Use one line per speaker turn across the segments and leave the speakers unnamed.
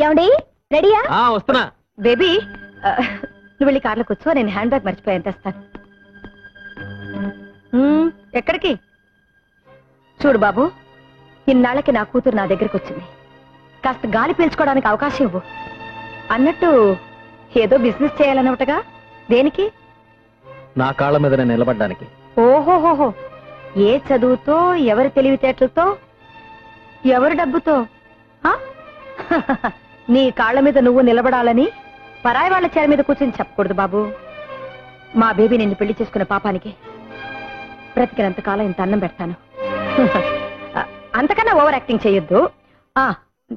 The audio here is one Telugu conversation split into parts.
ఏమండి రెడీయా?
వస్తున్నా.
బేబీ నువ్వు వెళ్ళి కార్లో కూర్చో, నేను హ్యాండ్ బ్యాగ్ మర్చిపోయాను, తెస్తాను. ఎక్కడికి? చూడు బాబు, ఇన్నాళ్ళకి నా కూతురు నా దగ్గరికి వచ్చింది. కాస్త గాలి పీల్చుకోవడానికి అవకాశం ఇవ్వు. అన్నట్టు ఏదో బిజినెస్ చేయాలన్నట్టుగా. దేనికి?
నా కాళ్ళ మీద నేను నిలబడ్డానికి.
ఓహోహోహో, ఏ చదువుతో, ఎవరి తెలివితేటలతో, ఎవరి డబ్బుతో? నీ కాళ్ల మీద నువ్వు నిలబడాలని పరాయి వాళ్ల చేర మీద కూర్చొని చెప్పకూడదు బాబు. మా బేబీ నిన్ను పెళ్లి చేసుకున్న పాపానికి బ్రతికినంత కాలం ఇంత అన్నం పెడతాను. అంతకన్నా ఓవర్ యాక్టింగ్ చేయొద్దు.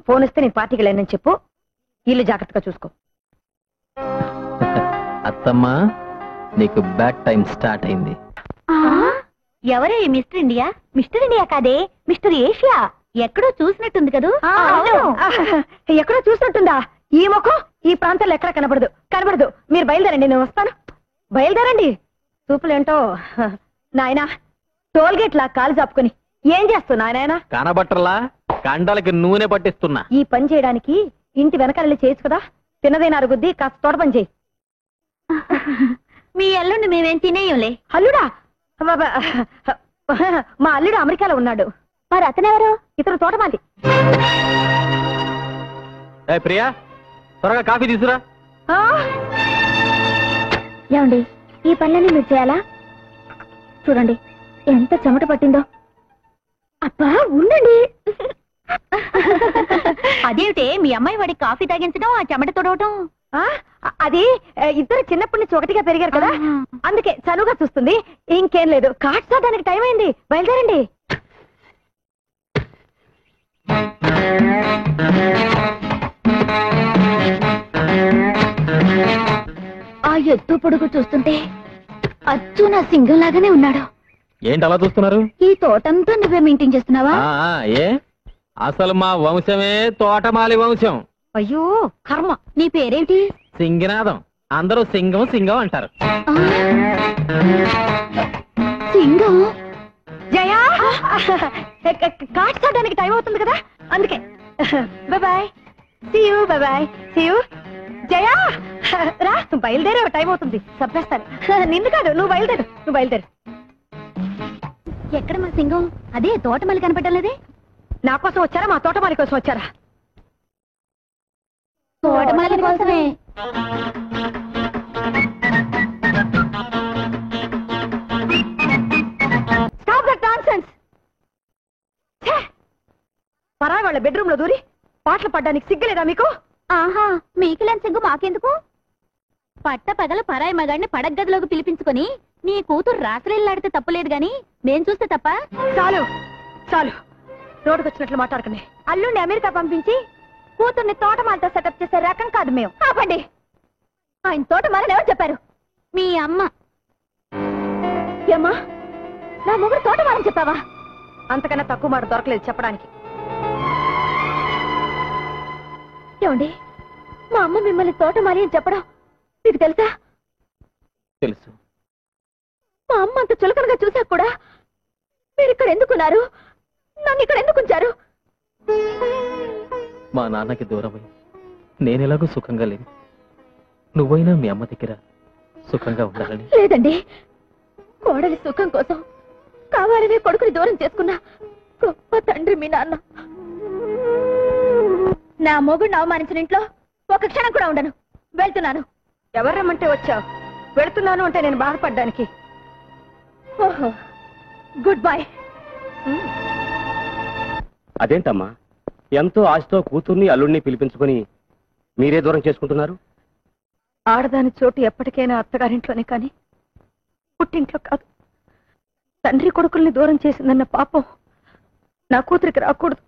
ఫోన్ వస్తే నేను పార్టీకి వెళ్ళానని చెప్పు. ఇల్లు జాగ్రత్తగా చూసుకో.
అత్తమ్మా, నీకు బ్యాడ్ టైం స్టార్ట్ అయింది.
ఎవరే మిస్టర్ ఇండియా? మిస్టర్ ఇండియా కాదే, మిస్టర్ ఏషియా. ఎక్కడో చూసినట్టుంది కదూ? ఎక్కడో చూసినట్టుందా? ఈ ముఖం ఈ ప్రాంతంలో ఎక్కడ కనబడదు. కనబడదు. మీరు బయలుదేరండి, నేను వస్తాను. బయలుదేరండి. చూపులేంటో నాయనా, టోల్గేట్ లా కాలు చాపుకొని ఏం చేస్తున్నా నాయనా?
కనబట్టర్లా, కండలకి నూనె పట్టిస్తున్నా.
ఈ పని చేయడానికి ఇంటి వెనకాల చేయొచ్చు కదా. తిన్నదైనా అరుగుద్ది, కాస్త తోట పని చేయి. మీ అల్లుడిని మేమేం తినేయంలే. అల్లుడా? మా అల్లుడు అమెరికాలో ఉన్నాడు. మరి అతనెవరు? ఇతను తోటమాలి.
ప్రియా, త్వరగా కాఫీ తీసురా.
ఏమండి, ఈ పనులన్నీ మీరు చేయాలా? చూడండి ఎంత చెమట పట్టిందో. అబ్బా ఉండండి. అదేమిటే మీ అమ్మాయి వాడికి కాఫీ తాగించడం, ఆ చెమట తొడవటం? అది ఇద్దరు చిన్నప్పటి నుంచి ఒకటిగా పెరిగారు కదా, అందుకే చనువుగా చూస్తుంది. ఇంకేం లేదు. కాట్సా, దానికి టైం అయింది. బయలుదేరండి. ఆ ఎత్తు పొడుగు చూస్తుంటే అచ్చు నా సింగం లాగానే ఉన్నాడు.
ఏంటి అలా చూస్తున్నారు?
ఈ తోటంతా నువ్వే మెయింటైన్ చేస్తున్నావా?
ఏ అసలు మా వంశమే తోటమాలి వంశం.
అయ్యో కర్మ. నీ పేరేంటి?
సింగనాథం. అందరూ సింగం సింగం అంటారు.
సింగం? జయా, కాట్ సాడానికి టైం అవుతుంది కదా, అందుకే. Bye. See you. Bye. See you. Jaya రా, బయలుదేరే టైం అవుతుంది. చంపేస్తాను. నిన్ను కాదు, నువ్వు బయలుదేరు. నువ్వు బయలుదేరు. ఎక్కడ మా సింగం? అదే తోటమాలి కనపడడం లేదే. నా కోసం వచ్చారా, మా తోటమాలి కోసం వచ్చారా? తోటమాలి కోసమే. Stop that nonsense. పరాయి వాళ్ళ బెడ్రూమ్ లో దూరి పాటలు పడ్డానికి సిగ్గులేదా మీకు? ఆహా, మీకులేని సిగ్గు మాకెందుకు? పట్ట పగల పరాయి మగాడిని పడగదిలోకి పిలిపించుకొని నీ కూతురు రాత్రిల్లాడితే తప్పులేదు గాని మేం చూస్తే తప్ప? చాలు చాలు, రోడ్డుకొచ్చినట్లు మాట్లాడకండి. అల్లుండి అమెరికా పంపించి కూతుర్ని తోటమాలతో సెటప్ చేసే రకం కాదు మేము. ఆపండి. ఆయన తోటమాలని ఎవరు చెప్పారు? మీ అమ్మ. ఏమ్మా, నా మొగుడు తోటమాలని చెప్పావా? అంతకన్నా తక్కువ మాట దొరకలేదు చెప్పడానికి. ఏమండి, మా అమ్మ మిమ్మల్ని తోటమాలి అని చెప్పడం మీకు తెలుసా?
తెలుసు.
మా అమ్మ అంత చులకనగా చూసాక కూడా మీరు ఇక్కడ ఎందుకున్నారు? నన్ను ఇక్కడ ఎందుకు ఉంచారు?
మా నాన్నకి దూరమై నేనెలాగూ సుఖంగా లేను. నువ్వైనా మీ అమ్మ దగ్గర సుఖంగా ఉండాలని.
లేదండి, కోడలి సుఖం కోసం కావాలనే కొడుకుని దూరం చేసుకున్నా గొప్ప తండ్రి మీ నాన్న. నా మొగుడిని అవమానించిన ఇంట్లో ఒక క్షణం కూడా ఉండను. వెళ్తున్నాను. ఎవరు రమ్మంటే వచ్చావు? వెళ్తున్నాను అంటే నేను బాధపడ్డానికి. ఓహో, గుడ్ బై.
అదేంటమ్మా, ఎంతో ఆశతో కూతుర్ని అల్లుడిని పిలిపించుకొని మీరే దూరం చేసుకుంటున్నారు?
ఆడదాని చోటు ఎప్పటికైనా అత్తగారింట్లోనే కానీ పుట్టింట్లో కాదు. తండ్రి కొడుకుల్ని దూరం చేసిందన్న పాపం నా కూతురికి రాకూడదు.